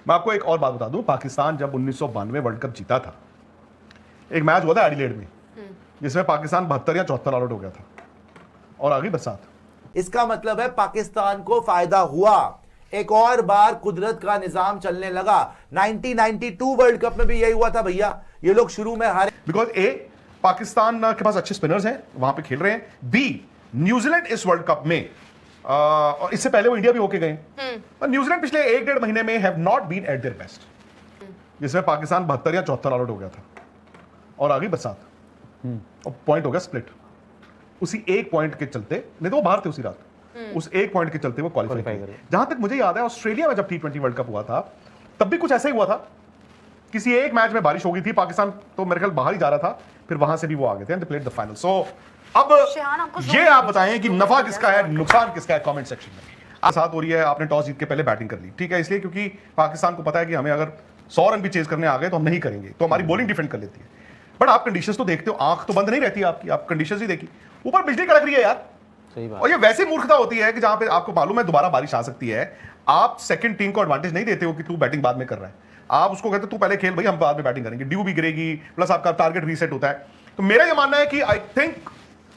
मैं आपको एक और बात बता दूं, पाकिस्तान जब 1992 वर्ल्ड कप जीता था, एक मैच हुआ था एडिलेड में जिसमें पाकिस्तान 72 या 74 आउट हो गया था और आ गई बरसात। इसका मतलब है पाकिस्तान को फायदा हुआ, एक और बार कुदरत का निजाम चलने लगा। 1992 वर्ल्ड कप में भी यही हुआ था भैया, ये लोग शुरू में हारे बिकॉज ए, पाकिस्तान के पास अच्छे स्पिनर्स हैं, वहां पे खेल रहे हैं। बी, न्यूजीलैंड इस वर्ल्ड कप में और इससे पहले वो इंडिया भी होके गए, और न्यूजीलैंड पिछले 1-1.5 महीने में have not been at their best, जिसमें पाकिस्तान 72 या 74 आउट हो गया था और आ गई बरसात और पॉइंट हो गया स्प्लिट। उसी एक पॉइंट के चलते, नहीं तो वो बाहर थे उसी रात, उस एक पॉइंट के चलते वो क्वालिफाई करे। जहां तक मुझे याद है, ऑस्ट्रेलिया में जब T20 वर्ल्ड कप हुआ था तब भी कुछ ऐसा ही हुआ था। किसी एक मैच में बारिश हो गई थी, पाकिस्तान तो मेरे ख्याल बाहर ही जा रहा था, फिर वहां से भी वो आ गए थे and they played the final. So अब ये आप बताएं कि नफा किसका है, नुकसान किसका है, कमेंट सेक्शन में। आज साथ हो रही है, आपने टॉस जीत के पहले बैटिंग कर ली, ठीक है, इसलिए क्योंकि पाकिस्तान को पता है कि हमें अगर 100 रन भी चेज करने आ गए तो हम नहीं करेंगे, तो हमारी बॉलिंग डिफेंड कर लेती है। बट आप कंडीशंस तो देखते हो, आंख तो बंद नहीं रहती आपकी, आप कंडीशंस ही देखी, ऊपर बिजली कड़क रही है यार। सही बात। और ये वैसी मूर्खता होती है कि जहां पे आपको मालूम है दोबारा बारिश आ सकती है, आप सेकंड टीम को एडवांटेज नहीं देते हो कि तू बैटिंग बाद में कर रहा है, आप उसको कहते हो तू पहले खेल भाई, हम बाद में बैटिंग करेंगे, ड्यू भी गिरेगी, प्लस आपका टारगेट रीसेट होता है। तो मेरा ये मानना है कि I think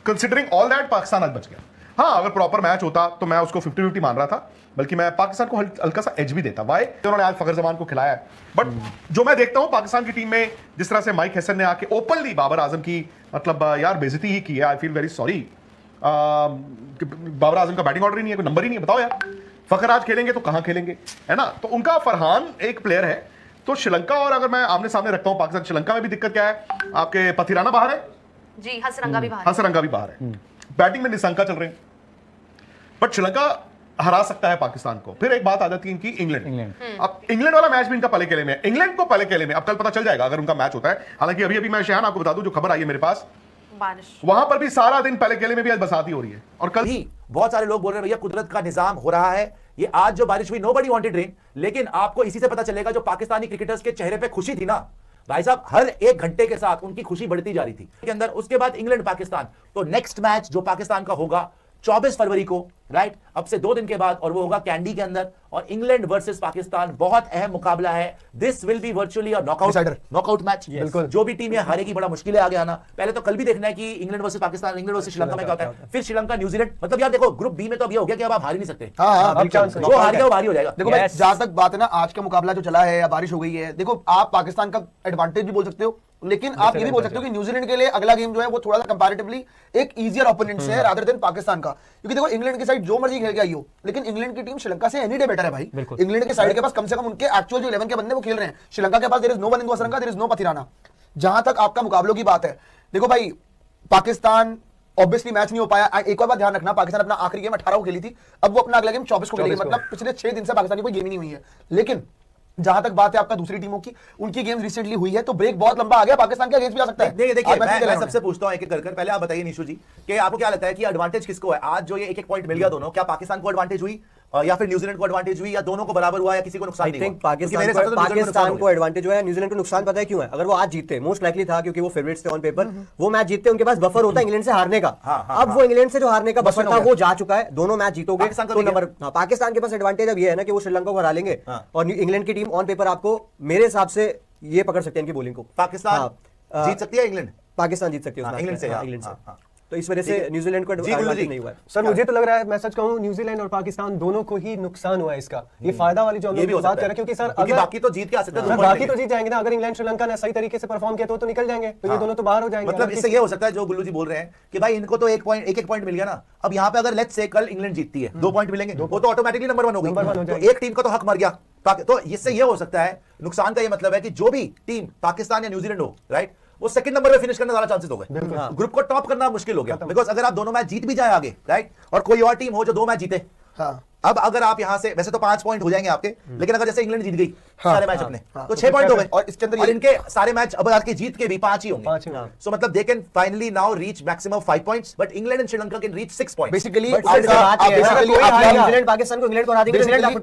considering all that Pakistan आज बच गया। हाँ, अगर प्रॉपर मैच होता तो मैं उसको 50-50 मान रहा था, बल्कि मैं पाकिस्तान को हल्का सा एज भी देता। वाई, उन्होंने आज फखर जमान को खिलाया है। बट जो मैं देखता हूं पाकिस्तान की टीम में, जिस तरह से माइक हसन ने आके ओपनली बाबर आजम की मतलब यार बेइज्जती ही की है, I feel very sorry. Babar Azam का बैटिंग ऑर्डर ही नहीं है, कोई नंबर ही नहीं है, बताओ यार। फखर आज खेलेंगे तो कहां खेलेंगे, है ना। तो उनका फरहान एक प्लेयर है, तो श्रीलंका और अगर मैं आमने सामने रखता हूं पाकिस्तान श्रीलंका में भी दिक्कत क्या है, आपके पथिराना बाहर है जी, हसरंगा भी बाहर है, हसरंगा भी बाहर है, बैटिंग में निशंका चल रहे हैं, बट श्रीलंका हरा सकता है पाकिस्तान को। फिर एक बात आ जाती है इनकी, इंग्लैंड। अब इंग्लैंड वाला मैच भी इनका पहले केले में है, इंग्लैंड को पहले केले में, अब कल पता चल जाएगा अगर उनका मैच होता है। हालांकि अभी मैं शेहान आपको बता दूं, जो खबर आई है मेरे पास, बारिश वहां पर भी सारा दिन पहले केले में भी आज बरसात ही हो रही है। और कल भी बहुत सारे लोग बोल रहे हैं भैया कुदरत का निजाम हो रहा है, ये आज जो बारिश हुई नोबडी वांटेड रेन, लेकिन आपको इसी से पता चलेगा जो पाकिस्तानी क्रिकेटर्स के चेहरे पे खुशी थी ना भाई साहब, हर एक घंटे के साथ उनकी खुशी बढ़ती जा रही थी के अंदर। उसके बाद इंग्लैंड पाकिस्तान, तो नेक्स्ट मैच जो पाकिस्तान का होगा 24 फरवरी को, राइट, अब से 2 दिन के बाद, और वो होगा कैंडी के अंदर, और इंग्लैंड वर्सेस पाकिस्तान बहुत अहम मुकाबला है। This will be virtually a knockout match. जो भी टीम ये हारेगी बड़ा मुश्किल है आगे आना। पहले तो कल भी देखना है कि England versus Pakistan, England versus Sri Lanka में क्या होता है, फिर श्रीलंका न्यूजीलैंड। मतलब यार देखो, ग्रुप बी में तो अब ये हो गया कि अब आप हार ही नहीं सकते, जो हार गया वो भारी हो जाएगा। देखो भाई, जहां तक बात है ना, आज का मुकाबला जो चला है या बारिश हो गई है, देखो आप पाकिस्तान का एडवांटेज भी बोल सकते हो, लेकिन आप ये भी बोल सकते हो कि न्यूजीलैंड के लिए अगला गेम जो है वो थोड़ा सा कंपैरेटिवली एक इजियर ओपोनेंट से है रादर देन पाकिस्तान का। क्योंकि देखो इंग्लैंड की साइड जो मर्जी खेल के आई हो, लेकिन इंग्लैंड की टीम श्रीलंका से एनी डे बेटर है भाई। इंग्लैंड के साइड के पास कम से कम उनके एक्चुअल जो 11 के बंदे वो खेल रहे हैं। श्रीलंका के पास there is no one in Hasaranga, there is no Pathirana. जहां तक आपका मुकाबलों की बात है, देखो भाई पाकिस्तान ऑब्वियसली मैच नहीं हो पाया। एक और बात ध्यान रखना, पाकिस्तान अपना आखिरी गेम 18 को खेली थी, अब वो अपना अगला गेम 24 को खेलेगी, मतलब पिछले 6 दिन से पाकिस्तान की कोई गेम ही नहीं हुई है। लेकिन जहां तक बात है आपका दूसरी टीमों की, उनकी गेम्स रिसेंटली हुई है, तो ब्रेक बहुत लंबा आ गया, पाकिस्तान के अगेंस्ट भी आ सकता है। देखिए मैं सबसे पूछता हूं एक एक कर, पहले आप बताइए निशु जी कि आपको क्या लगता है कि एडवांटेज किसको है आज, जो ये एक पॉइंट मिल गया दोनों, क्या पाकिस्तान को एडवांटेज हुई या फिर न्यूजीलैंड को एडवांटेज हुई, या दोनों को बराबर हुआ, या किसी को नुकसान नहीं हुआ? पाकिस्तान को एडवांटेज हुआ है, न्यूजीलैंड को नुकसान पता है क्यों है? अगर वो आज जीतते, मोस्ट लाइकली था क्योंकि वो फेवरेट्स थे ऑन पेपर, वो मैच जीतते उनके पास बफर होता है इंग्लैंड से हारने का। अब वो इंग्लैंड से जो हारने का बफर था वो जा चुका है, दोनों मैच जीतोगे तो नंबर। पाकिस्तान के पास एडवांटेज अब ये है ना कि वो श्रीलंका को हरा लेंगे, और इंग्लैंड की टीम ऑन पेपर आपको मेरे हिसाब से ये पकड़ सकते हैं इनकी बॉलिंग को। पाकिस्तान जीत सकती है, इंग्लैंड पाकिस्तान जीत सकती है इंग्लैंड से। तो इस वजह से न्यूजीलैंड को एडवांटेज नहीं हुआ है। सर मुझे तो लग रहा है, मैं सच कहूं, न्यूजीलैंड और पाकिस्तान दोनों को ही नुकसान हुआ है इसका। ये फायदा वाली जो हम लोग बात कर रहे हैं, क्योंकि सर अगर बाकी तो जीत के आ सकते हैं, बाकी तो जीत जाएंगे ना। अगर इंग्लैंड श्रीलंका ने सही तरीके से परफॉर्म किया तो निकल जाएंगे, तो ये दोनों तो बाहर हो जाएंगे। मतलब इससे ये हो सकता है जो गुल्लू जी बोल रहे हैं कि भाई इनको तो एक पॉइंट मिल गया ना, अब यहाँ पे अगर लेट्स से कल इंग्लैंड जीतती है 2 पॉइंट मिलेंगे, वो तो ऑटोमेटिकली नंबर 1 हो गई, तो एक टीम का तो हक मर गया। तो इससे ये हो सकता है नुकसान का ये मतलब है कि जो भी टीम पाकिस्तान या न्यूजीलैंड हो, राइट, वो सेकंड नंबर पे फिनिश करने ज्यादा चांसेस हो गए। ग्रुप को टॉप करना मुश्किल हो गया, बिकॉज अगर आप दोनों मैच जीत भी जाए आगे, राइट, और कोई और टीम हो जो 2 मैच जीते, अब अगर आप यहां से वैसे तो 5 पॉइंट हो जाएंगे आपके, लेकिन अगर जैसे इंग्लैंड जीत गई सारे मैच अपने, तो 6 पॉइंट हो गए, और इसके अंदर इनके सारे मैच अब आपके जीत के भी 5 ही होंगे। सो मतलब they can finally now reach maximum 5 points, but England and Sri Lanka can reach 6 points. Basically New Zealand Pakistan को इंग्लैंड को हरा देंगे,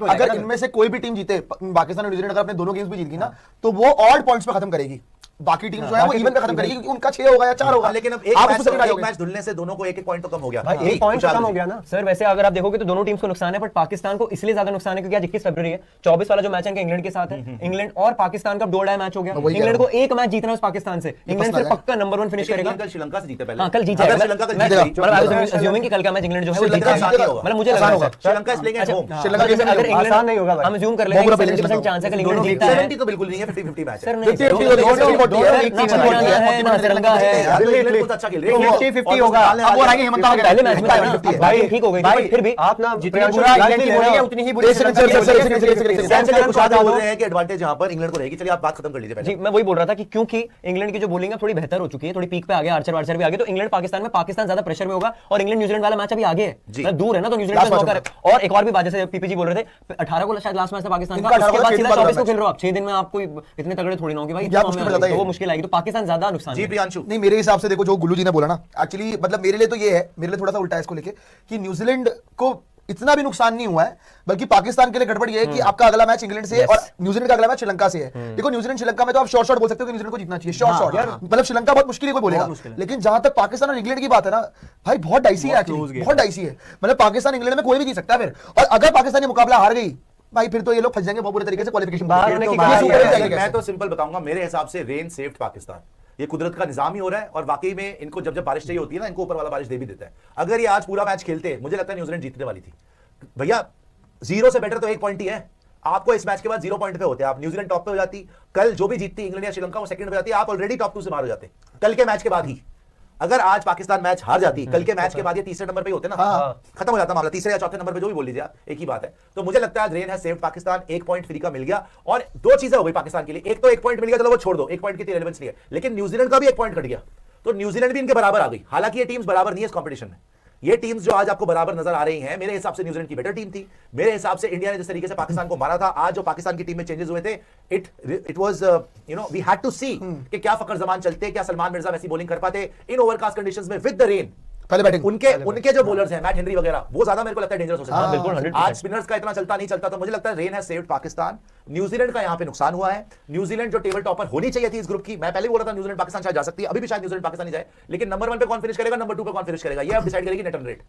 अगर इनमें से कोई भी टीम जीते, पाकिस्तान और न्यूजीलैंड अगर अपने दोनों गेम्स भी जीत गई ना, तो वो ऑड पॉइंट्स पे खत्म करेगी। बाकी टीम जो है वो इवन पे खत्म करेगी क्योंकि उनका 6 होगा या 4 होगा। लेकिन अब आप उसको एक निकालोगे। मैच धुलने से दोनों को एक पॉइंट तो कम हो गया। भाई एक पॉइंट कम हो गया ना सर। वैसे अगर आप देखोगे तो दोनों टीम्स को नुकसान है, बट पाकिस्तान को इसलिए ज्यादा नुकसान है क्योंकि आज 21 फरवरी है, 24 वाला जो मैच है इनका इंग्लैंड के साथ है, इंग्लैंड और पाकिस्तान का 2 मैच हो गया। इंग्लैंड को एक मैच जीतना है उस पाकिस्तान से, इंग्लैंड फिर पक्का नंबर 1 फिनिश करेगा। कल श्रीलंका से जीते पहले। हाँ, कल जीत अगर जाएगा। श्रीलंका कल मैं- जीत गई, मतलब I was assuming कि कल का मैच इंग्लैंड जो है वो श्रीलंका जीत आसान जाएगा। होगा। मतलब मुझे लग रहा है Sri Lanka is playing at home। Sri Lanka के अगर इंग्लैंड आसान नहीं होगा भाई। हम जूम कर लेते हैं बहुत 70% चांस है कि इंग्लैंड जीतता है। 70 तो बिल्कुल नहीं है, 50-50 मैच है। सर नहीं, 50-50 सर, होगा, 60-40 है। ना हरियाणा है ना तिरंगा है। यार, तो इंग्लैंड बहुत अच्छा खेल रही है। 50-50 होगा। अब वो आएंगे हेमंत वगैरह। पहले मैच में था ना, 50-50 भाई ठीक हो गई थी, भाई बट फिर भी आप ना जितनी प्रियांशु बुरा लाइटली इंग्लैंड की ले रहे बोलेंगे हो। उतनी ही एक बुरी सेकंड, श्रीलंका की सर, बोलेंगे। सैमसंग कुछ कुछ ज्यादा बोल हो रहे हैं कि एडवांटेज यहां पर इंग्लैंड को रहेगी। चलिए आप बात खत्म कर लीजिए पहले। जी, मैं वही बोल रहा था कि क्योंकि इंग्लैंड की जो बॉलिंग है थोड़ी बेहतर हो चुकी है, थोड़ी पीक पे आ गया, आर्चर वार्चर भी आ गए, तो इंग्लैंड पाकिस्तान में पाकिस्तान ज्यादा प्रेशर में होगा और इंग्लैंड न्यूजीलैंड वाला मैच अभी आगे है, मतलब दूर है ना, तो न्यूजीलैंड का मौका है। और एक और भी बात, जैसे पीपीजी बोल रहे थे 18 को शायद लास्ट मैच था पाकिस्तान का, इनका 18 उसके बाद को सीधा 24 को खेल रहे हो आप, 6 दिन में आप कोई इतने तगड़े थोड़ी ना होंगे भाई, या मुश्किल पड़ जाता है तो वो ये। मुश्किल आएगी, तो पाकिस्तान ज्यादा नुकसान जी है। प्रियांशु, नहीं, मेरे हिसाब से देखो जो गुल्लू जी ने बोला ना, एक्चुअली मतलब मेरे लिए तो ये है, मेरे लिए थोड़ा सा उल्टा है इसको लेके कि न्यूजीलैंड को इतना भी नुकसान नहीं हुआ है, बल्कि पाकिस्तान के लिए गड़बड़ ये है कि आपका अगला मैच इंग्लैंड से है और न्यूजीलैंड का अगला मैच श्रीलंका से है। देखो न्यूजीलैंड श्रीलंका में तो आप शॉर्ट शॉर्ट बोल सकते हो कि न्यूजीलैंड को जीतना चाहिए, शॉर्ट शॉर्ट, मतलब श्रीलंका बहुत मुश्किल है कोई बोलेगा, लेकिन जहां तक पाकिस्तान और इंग्लैंड की बात है ना भाई, बहुत डाइसी है, एक्चुअली बहुत डाइसी है। मतलब पाकिस्तान इंग्लैंड में कोई भी जीत सकता है फिर, और अगर पाकिस्तान ये मुकाबला हार गई भाई फिर तो ये लोग फंस जाएंगे बहुत बुरे तरीके से क्वालिफिकेशन बाहर होने की बात में। मैं तो सिंपल बताऊंगा, मेरे हिसाब से रेन सेव्ड पाकिस्तान। ये कुदरत का निजाम ही हो रहा है और वाकई में इनको जब जब बारिश चाहिए होती है ना, इनको ऊपर वाला बारिश दे भी देता है। अगर ये आज पूरा मैच खेलते, मुझे लगता है न्यूजीलैंड जीतने वाली थी भैया। 0 से बेटर तो 1 पॉइंट ही है। आपको इस मैच के बाद 0 पॉइंट पे होते हैं, आप न्यूजीलैंड टॉप पे हो जाती, कल जो भी जीतती इंग्लैंड या श्रीलंका वो सेकंड पे जाती, आप ऑलरेडी टॉप 2 से बाहर हो जाते कल के मैच के बाद ही। अगर आज पाकिस्तान मैच हार जाती, कल के मैच के बाद ये तीसरे नंबर पे ही होते ना, खत्म हो जाता मामला, तीसरे या चौथे नंबर पे जो भी बोल लीजिए आप, एक ही बात है। तो मुझे लगता है रेन है सेव्ड पाकिस्तान, 1 पॉइंट फ्री का मिल गया और 2 चीजें हो गई पाकिस्तान के लिए। एक तो 1 पॉइंट मिल गया, चलो वो छोड़ दो, 1 पॉइंट की रिलेवेंस नहीं है, लेकिन न्यूजीलैंड का भी 1 पॉइंट कट गया, तो न्यूजीलैंड भी इनके बराबर आ गई। हालांकि ये टीम्स बराबर नहीं है इस कंपटीशन में, ये टीम्स जो आज आपको बराबर नजर आ रही हैं, मेरे हिसाब से न्यूजीलैंड की बेटर टीम थी। मेरे हिसाब से इंडिया ने जिस तरीके से पाकिस्तान को मारा था, आज जो पाकिस्तान की टीम में चेंजेस हुए थे, it was you know we had to see कि क्या फकर जमान चलते, क्या सलमान मिर्जा वैसी बॉलिंग कर पाते इन ओवरकास्ट कंडीशंस में विद द रेन। पहले बैटिंग उनके जो बॉलर्स हैं मैट हेनरी वगैरह, वो ज्यादा मेरे को लगता है डेंजरस हो सकता है। बिल्कुल, 100%। आज स्पिनर्स का इतना चलता नहीं चलता, तो मुझे लगता है rain has saved Pakistan. New Zealand का यहां पे नुकसान हुआ है। न्यूजीलैंड जो टेबल टॉपर होनी चाहिए थी इस ग्रुप की, मैं पहले बोल रहा था न्यूजीलैंड पाकिस्तान शायद जा सकती है, अभी भी शायद न्यूजीलैंड पाकिस्तान नहीं जाए, लेकिन नंबर 1 पे कौन फिनिश करेगा, नंबर 2 पे कौन फिनिश करेगा, ये अब डिसाइड करेगी नेट रन रेट।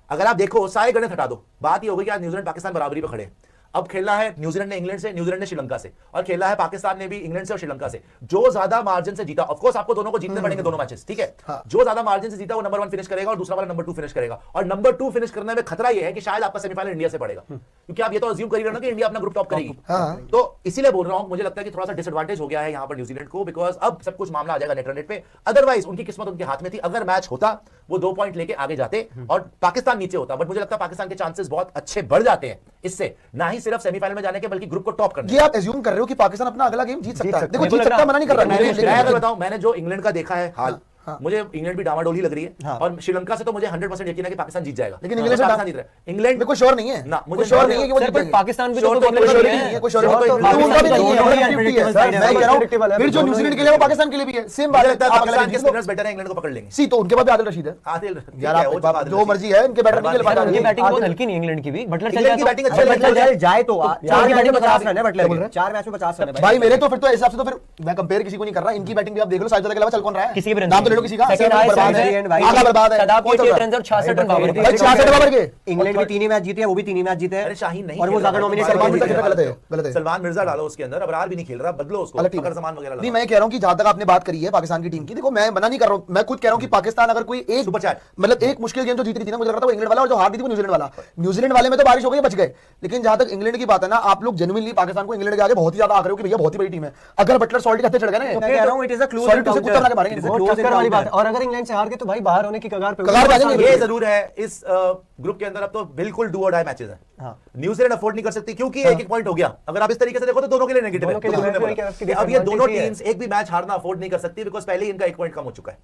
अगर आप देखो सारे गणित हटा दो, बात ये हो गई कि आज न्यूजीलैंड पाकिस्तान बराबरी पे खड़े हैं। अब खेलना है न्यूजीलैंड ने इंग्लैंड से, न्यूजीलैंड ने श्रीलंका से, और खेलना है पाकिस्तान ने भी इंग्लैंड से और श्रीलंका से। जो ज्यादा मार्जिन से जीता, ऑफ कोर्स आपको दोनों को जीतने पड़ेंगे दोनों मैचेस, ठीक है, जो ज्यादा मार्जिन से जीता वो नंबर 1 फिनिश करेगा और दूसरा वाला नंबर 2 फिनिश करेगा। और नंबर 2 फिनिश करने में खतरा ये है कि शायद आपका सेमीफाइनल इंडिया से पड़ेगा, क्योंकि आप ये तो अज्यूम कर ही रहे हो ना कि इंडिया अपना ग्रुप टॉप करेगी। तो इसीलिए बोल रहा हूं, मुझे लगता है कि थोड़ा सा डिसएडवांटेज हो गया है यहां पर न्यूजीलैंड को, बिकॉज अब सब कुछ मामला आ जाएगा नेट रन रेट पे। अदरवाइज उनकी किस्मत उनके हाथ में थी, अगर मैच होता वो 2 पॉइंट लेके आगे जाते और पाकिस्तान नीचे होता, बट मुझे लगता है पाकिस्तान के चांसेस बहुत अच्छे बढ़ जाते हैं इससे, ना ही सिर्फ सेमीफाइनल में जाने के बल्कि ग्रुप को टॉप करने। ये आप एज्यूम कर रहे हो कि पाकिस्तान अपना अगला गेम जीत सकता है। देखो मुझे जीत सकता है, मना नहीं कर मैं रहा अगर बताऊं, मैंने जो इंग्लैंड का देखा है हाल, मुझे इंग्लैंड भी डामाडोल ही लग रही है, और श्रीलंका से तो मुझे 100% यकीन है कि पाकिस्तान जीत जाएगा, लेकिन इंग्लैंड से पाकिस्तान जीत रहा है। इंग्लैंड में कोई श्योर नहीं है ना, मुझे श्योर नहीं है कि वो सर, जीतेंगे। पाकिस्तान भी तो श्योर तो बहुत कोई बड़ी नहीं है। है, कोई श्योर श्योर नहीं तो है, उनका भी नहीं है, दोनों ही 50-50 है। unpredictable मैं कह रहा हूं, unpredictable है, फिर जो दोनों न्यूजीलैंड ही के लिए वो पाकिस्तान के लिए भी है, सेम बात मुझे है। लगता है आप अगला पाकिस्तान के जीत लो। स्पिनर्स बेटर है, इंग्लैंड को पकड़ लेंगे। सी तो उनके पास भी आदिल रशीद है आदिल यार, आप जो मर्जी है, इनके बैटर नहीं खेल पाता। उनकी बैटिंग बहुत हल्की नहीं इंग्लैंड की भी, बटलर चल इंग्लैंड की जाए बैटिंग तो अच्छी है, बटलर जाए तो 4 मैच में 50 रन है, बटलर बोल रहे के 4 मैच में 50 रन है भाई मेरे तो फिर तो इस हिसाब से तो फिर मैं कंपेयर किसी को नहीं कर रहा, इनकी बैटिंग भी आप देख लो, साजिद के अलावा चल कौन रहा है, किसी भी नाम तो ले लो किसी का, सेकंड हाईएस्ट बर्बाद है, एंड भाई आधा बर्बाद है, शदाब कौन चल 88 रहा है? रन और 66 रन बाबर भाई 66 बराबर के इंग्लैंड भी 3 ही मैच जीते हैं, वो भी 3 ही मैच जीते हैं, अरे शाहीन नहीं और वो खेल रहा ज्यादा है, नॉमिनेट सलमान मिर्जा करके कितना गलत है, गलत है। सलमान मिर्जा डालो उसके अंदर, अबरार भी नहीं खेल रहा, बदलो उसको, अलग टीम फकर जमान वगैरह नहीं, मैं कह रहा हूं कि जहां तक आपने बात करी है पाकिस्तान की टीम की, देखो मैं मना नहीं कर रहा हूं, मैं खुद कह रहा हूं कि पाकिस्तान अगर कोई एक सुपर चैट। मतलब एक मुश्किल गेम जो जीत रही थी ना, मुझे लग रहा था वो इंग्लैंड वाला, और जो हार दी थी वो न्यूजीलैंड वाला। न्यूजीलैंड वाले में तो बारिश हो गई, बच गए, लेकिन जहां तक इंग्लैंड की बात है ना, आप लोग जेन्युइनली पाकिस्तान को इंग्लैंड के आगे बहुत ही ज्यादा आकर रहे हो कि भैया बहुत ही बड़ी टीम है। अगर बटलर सॉल्टी हत्थे चढ़ गए ना, मैं कह रहा हूं it is a close Sorry to say, कुत्ता बना के मारेंगे, बहुत टक्कर वाली बात है। और अगर इंग्लैंड से हार गए तो भाई बाहर होने की कगार पे कगार पे आ जाएंगे। ये जरूर है, इस ग्रुप के अंदर अब तो बिल्कुल डू और डाई मैचेस हैं। न्यूजीलैंड अफोर्ड नहीं कर सकती क्योंकि एक पॉइंट हो गया। अगर आप इस तरीके से देखो तो दोनों के लिए नेगेटिव है। दोनों के लिए दोनों ने वही बोला कि कि अब ये दोनों disadvantage ही है। टीम्स एक भी मैच हारना अफोर्ड नहीं कर सकती, बिकॉज पहले ही इनका 1 पॉइंट कम हो चुका है।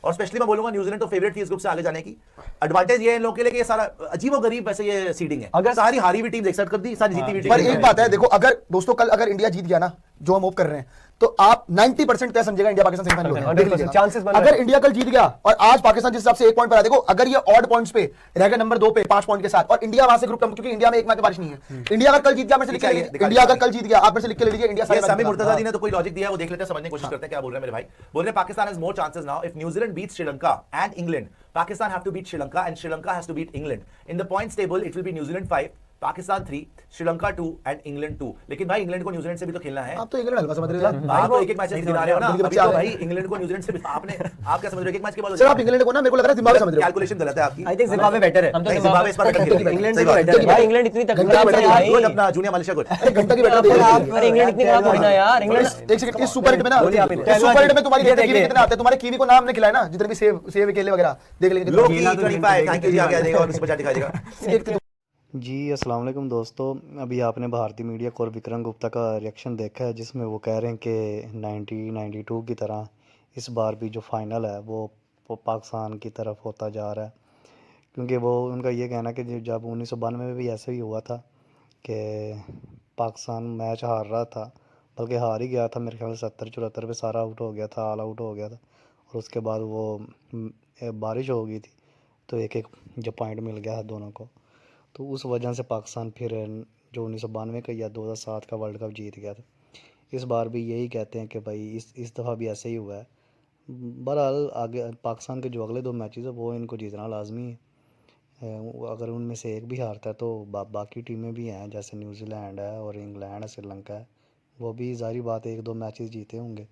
और स्पेशली मैं बोलूंगा न्यूजीलैंड तो फेवरेट थी इस ग्रुप से आगे जाने की। एडवांटेज ये है इन लोगों के लिए कि ये सारा अजीबोगरीब वैसे ये सीडिंग है, अगर सारी हारी हुई टीम एक साथ कर दी, सारी जीती हुई पर टीम एक बात है, देखो अगर दोस्तों कल अगर इंडिया जीत गया ना, जो हम होप कर रहे हैं, तो आप 90% तय समझेगा इंडिया पाकिस्तान सेमीफाइनल होगा। 100% chances बन रहे अगर हैं। इंडिया कल जीत गया और आज पाकिस्तान जिस हिसाब से 1 पॉइंट पर आ, देखो अगर ये ऑड पॉइंट्स पे रह गया नंबर 2 पे 5 पॉइंट के साथ, और इंडिया वहां से ग्रुप क्योंकि इंडिया में एक मैच में बारिश नहीं है, इंडिया अगर कल जीत गया, मेरे से लिख के ले लीजिए, इंडिया अगर कल जीत गया, आप मेरे से लिख के ले लीजिए, इंडिया ये सारे सामी मैच मुर्तजा जी ने तो कोई लॉजिक दिया है, वो देख लेते हैं, समझने की कोशिश करते हैं क्या बोल रहे हैं मेरे भाई। बोल रहे हैं Pakistan has more chances now if New Zealand beats Sri Lanka and England. Pakistan have to beat Sri Lanka and Sri Lanka has to beat England. In the points table it will be New Zealand 5, Pakistan 3, Sri Lanka 2 and England 2। लेकिन भाई इंग्लैंड को न्यूजीलैंड से भी तो खेलना है। आप तो इंग्लैंड हल्का समझ रहे हो आप तो एक मैच गिना रहे हो ना, दिल्ली के अभी बच्चे आ तो रहे भाई हैं। इंग्लैंड को न्यूजीलैंड से भी आपने, आप क्या समझ रहे हो, एक मैच के बाद सर आप इंग्लैंड को ना, मेरे को लग रहा है जिम्बाब्वे समझ रहे हो। कैलकुलेशन गलत है आपकी। आई थिंक जिम्बाब्वे बेटर है। हम तो नहीं, जिम्बाब्वे इस बार better खेल रही है। इंग्लैंड सही से बात है। बेटर है। भाई इंग्लैंड इतनी घंटा तकलीफ बैठा है है, भाई। रोज अपना जूनियर मालिशा को अरे घंटा की बैठा अरे इंग्लैंड इतनी खराब थोड़ी ना यार, इंग्लैंड एक सेकंड, इस सुपर हिट में ना, बोलिए आप इन्हें। इस सुपर हिट में तुम्हारी ये देखते कीवी देखिए। कितने आते हैं, तुम्हारे कीवी को नाम ने खिलाया ना, जितने भी सेव केले वगैरह देख लेंगे लो कितना। की 25 थैंक यू जी, आगे आ जाएगा और उसे बचा दिखा देगा। एक तो जी अस्सलाम वालेकुम दोस्तों। अभी आपने भारतीय मीडिया को और विक्रम गुप्ता का रिएक्शन देखा है, जिसमें वो कह रहे हैं कि 1992 की तरह इस बार भी जो फाइनल है वो पाकिस्तान की तरफ होता जा रहा है। क्योंकि वो उनका ये कहना है कि जब 1992 में भी ऐसे ही हुआ था कि पाकिस्तान मैच हार रहा था, बल्कि हार ही गया था, मेरे ख्याल से 70-74 पे सारा आउट हो गया था, ऑल आउट हो गया था, और उसके बाद वो बारिश हो गई थी, तो एक एक जो पॉइंट मिल गया है दोनों को, तो उस वजह से पाकिस्तान फिर जो 1992 का या 2007 का वर्ल्ड कप जीत गया था। इस बार भी यही कहते हैं कि भाई इस दफ़ा भी ऐसे ही हुआ है। बहरहाल आगे पाकिस्तान के जो अगले 2 मैचेस है वो इनको जीतना लाजमी है। अगर उनमें से एक भी हारता है तो बाकी टीमें भी हैं, जैसे न्यूजीलैंड है और इंग्लैंड है, श्रीलंका है, वो भी ज़ाहिर बात है 1-2 मैचेस जीते होंगे।